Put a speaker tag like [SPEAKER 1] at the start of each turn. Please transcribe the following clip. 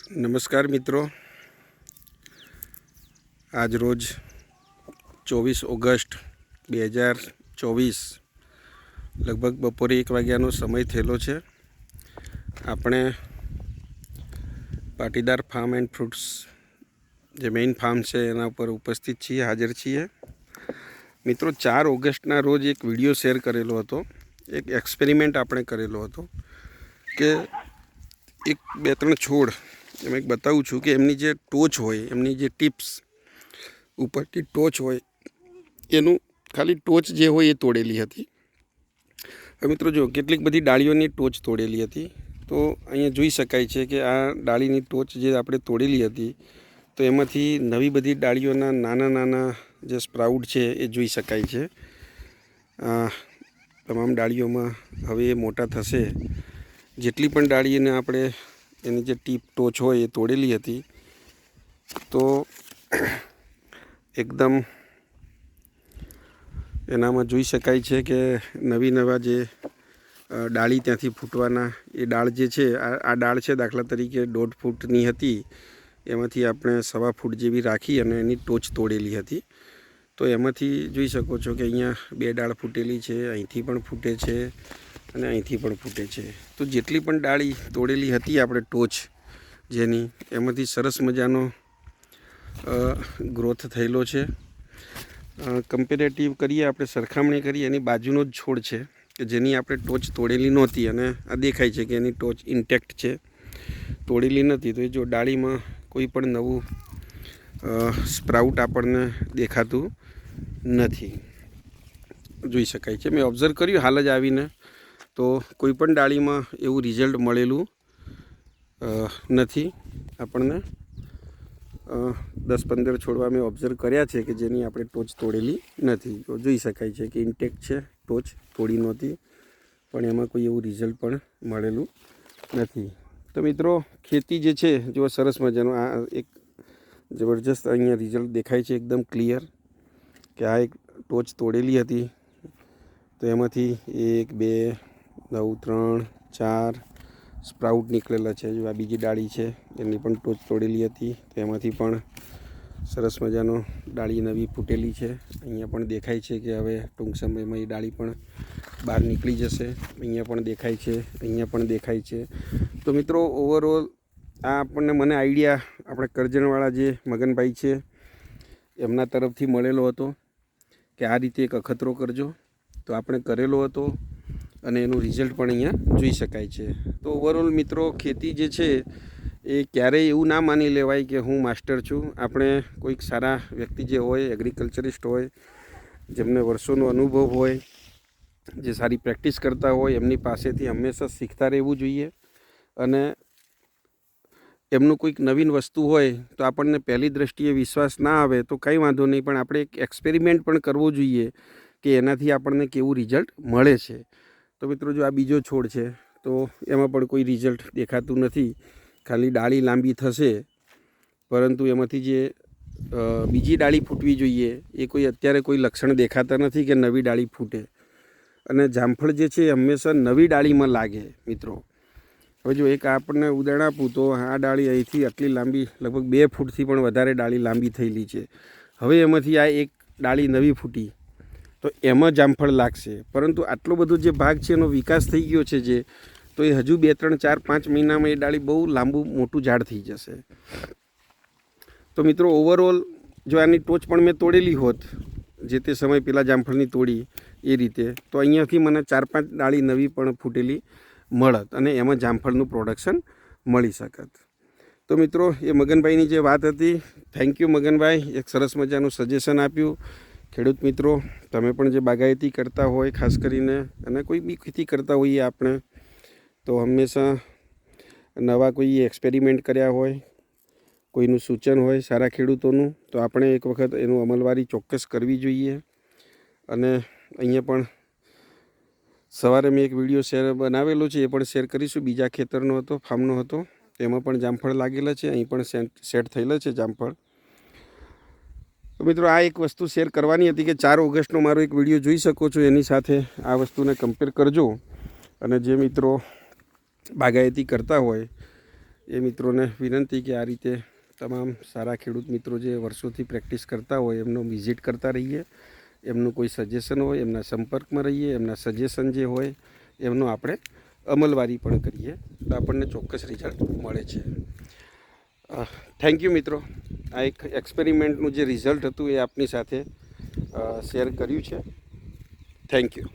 [SPEAKER 1] નમસ્કાર મિત્રો, આજ રોજ 24 ઓગસ્ટ 2024 લગભગ બપોરે 1 વાગ્યાનો સમય થયેલો છે. આપણે પાટીદાર ફાર્મ એન્ડ ફ્રૂટ્સ જે મેઇન ફાર્મ છે એના ઉપર ઉપસ્થિત છીએ, હાજર છીએ. મિત્રો, 4 ઓગસ્ટના રોજ એક વિડીયો શેર કરેલો હતો. એક એક્સપેરિમેન્ટ આપણે કરેલો હતો કે એક 2-3 છોડ એમ એક બતાવું છું કે એમની જે ટોચ હોય, એમની જે ટિપ્સ ઉપરથી ટોચ હોય, એનું ખાલી ટોચ જે હોય એ તોડેલી હતી. હવે મિત્રો જો કેટલીક બધી ડાળીઓની ટોચ તોડેલી હતી. તો અહીંયા જોઈ શકાય છે કે આ ડાળીની ટોચ જે આપણે તોડેલી હતી, તો એમાંથી નવી બધી ડાળીઓના નાના નાના જે સ્પ્રાઉટ છે એ જોઈ શકાય છે. તમામ ડાળીઓમાં હવે એ મોટા થશે. જેટલી પણ ડાળીને આપણે એની જે ટીપ ટોચ હોય એ તોડેલી હતી, તો એકદમ એનામાં જોઈ શકાય છે કે નવા જે ડાળી ત્યાંથી ફૂટવાના એ ડાળ જે છે, આ ડાળ છે દાખલા તરીકે 1.5 ફૂટની હતી, એમાંથી આપણે 1.25 ફૂટ જેવી રાખી અને એની ટોચ તોડેલી હતી. તો એમાંથી જોઈ શકો છો કે અહીંયા 2 ડાળ ફૂટેલી છે, અહીંથી પણ ફૂટે છે અને અહીંથી પણ ફૂટે છે. તો જેટલી પણ ડાળી તોડેલી હતી આપણે ટોચ જેની, એમાંથી સરસ મજાનો ગ્રોથ થયેલો છે. કમ્પેરેટિવ કરીએ, આપણે સરખામણી કરીએ, એની બાજુનો જ છોડ છે કે જેની આપણે ટોચ તોડેલી નહોતી અને આ દેખાય છે કે એની ટોચ ઇન્ટેક્ટ છે, તોડેલી નથી. તો એ જો ડાળીમાં કોઈ પણ નવું સ્પ્રાઉટ આપણને દેખાતું નથી, જોઈ શકાય છે. મેં ઓબ્ઝર્વ કર્યું હાલ જ આવીને, તો કોઈ પણ ડાળીમાં એવું રિઝલ્ટ મળેલું નથી આપણને. 10-15 છોડવા મેં ઓબ્ઝર્વ કર્યા છે કે જેની આપણે ટોચ તોડેલી નથી. તો જોઈ શકાય છે કે ઇન્ટેક્ટ છે, ટોચ તોડી નહોતી, પણ એમાં કોઈ એવું રિઝલ્ટ પણ મળેલું નથી. તો મિત્રો, ખેતી જે છે જો સરસ મજાનો આ એક જબરજસ્ત અહીંયા રિઝલ્ટ દેખાય છે, એકદમ ક્લિયર કે આ એક ટોચ તોડેલી હતી. તો એમાંથી 1, 2, 9, 3, 4 સ્પ્રાઉટ નીકળેલા છે. જો આ બીજી ડાળી છે, એની પણ ટોચ તોડેલી હતી, તો એમાંથી પણ સરસ મજાનો ડાળી નવી ફૂટેલી છે. અહીંયા પણ દેખાય છે કે હવે ટૂંક સમયમાં એ ડાળી પણ બહાર નીકળી જશે. અહીંયા પણ દેખાય છે, અહીંયા પણ દેખાય છે. તો મિત્રો, ઓવરઓલ આ મને આઈડિયા આપણે કરજણવાળા જે મગનભાઈ છે એમના તરફથી મળેલો હતો કે આ રીતે એક અખતરો કરજો. તો આપણે કરેલો હતો અને એનું રિઝલ્ટ પણ અહીંયા જોઈ શકાય છે. તો ઓવરઓલ મિત્રો, ખેતી જે છે એ ક્યારેય એવું ના માની લેવાય કે હું માસ્ટર છું. આપણે કોઈક સારા વ્યક્તિ જે હોય, એગ્રીકલ્ચરિસ્ટ હોય, જેમને વર્ષોનો અનુભવ હોય, જે સારી પ્રેક્ટિસ કરતા હોય, એમની પાસેથી હંમેશા શીખતા રહેવું જોઈએ. અને એમનું કોઈક નવીન વસ્તુ હોય તો આપણને પહેલી દ્રષ્ટિએ વિશ્વાસ ના આવે તો કંઈ વાંધો નહીં, પણ આપણે એક એક્સપેરિમેન્ટ પણ કરવો જોઈએ કે એનાથી આપણને કેવું રિઝલ્ટ મળે છે. તો મિત્રો, જો આ બીજો છોડ છે તો એમાં પણ કોઈ રિઝલ્ટ દેખાતું નથી, ખાલી ડાળી લાંબી થશે, પરંતુ એમાંથી જે બીજી ડાળી ફૂટવી જોઈએ એ અત્યારે કોઈ લક્ષણ દેખાતા નથી કે નવી ડાળી ફૂટે. અને જામફળ જે છે એ હંમેશા નવી ડાળીમાં લાગે મિત્રો. હવે જો એક આપણને ઉદાહરણ આપું તો આ ડાળી અહીંથી આટલી લાંબી, લગભગ 2 ફૂટથી પણ વધારે ડાળી લાંબી થયેલી છે. હવે એમાંથી આ એક ડાળી નવી ફૂટી તો એમાં જામફળ લાગશે, પરંતુ આટલો બધો જે ભાગ છે એનો વિકાસ થઈ ગયો છે જે, તો એ હજુ 2, 3, 4, 5 મહિનામાં એ ડાળી બહુ લાંબુ મોટું ઝાડ થઈ જશે. તો મિત્રો, ઓવરઓલ જો આની ટોચ પણ મેં તોડેલી હોત જે તે સમય પહેલાં જામફળની તોડી એ રીતે, તો અહીંયાથી મને 4-5 ડાળી નવી પણ ફૂટેલી મળત અને એમાં જામફળનું પ્રોડક્શન મળી શકત. તો મિત્રો, એ મગનભાઈની જે વાત હતી, થેન્ક યુ મગનભાઈ, એક સરસ મજાનું સજેશન આપ્યું. ખેડૂત મિત્રો, તમે પણ જે બાગાયતી કરતા હોય ખાસ કરીને, અને કોઈ બી ખેતી કરતા હોઈએ આપણે, તો હંમેશા નવા કોઈ એક્સપેરિમેન્ટ કર્યા હોય, કોઈનું સૂચન હોય સારા ખેડૂતોનું, તો આપણે એક વખત એનું અમલવારી ચોક્કસ કરવી જોઈએ. અને અહીંયા પણ સવારે મેં એક વિડીયો બનાવેલો છે, એ પણ શેર કરીશું. બીજા ખેતરનો હતો, ફાર્મનો હતો, તેમાં પણ જામફળ લાગેલા છે, અહીં પણ સેટ થયેલા છે જામફળ. તો મિત્રો, આ એક વસ્તુ શેર કરવાની હતી કે 4 ઓગસ્ટનો મારો એક વિડીયો જોઈ શકો છો, એની સાથે આ વસ્તુને કમ્પેર કરજો. અને જે મિત્રો બાગાયતી કરતા હોય એ મિત્રોને વિનંતી કે આ રીતે તમામ સારા ખેડૂત મિત્રો જે વર્ષોથી પ્રેક્ટિસ કરતા હોય એમનો વિઝિટ કરતા રહીએ, એમનું કોઈ સજેશન હોય એમના સંપર્કમાં રહીએ, એમના સજેશન જે હોય એમનો આપણે અમલવારી પણ કરીએ તો આપણને ચોક્કસ રિઝલ્ટ મળે છે. થેન્ક યુ મિત્રો. આ એક એક્સપેરિમેન્ટનું જે રિઝલ્ટ હતું એ આપની સાથે શેર કર્યું છે. Thank you.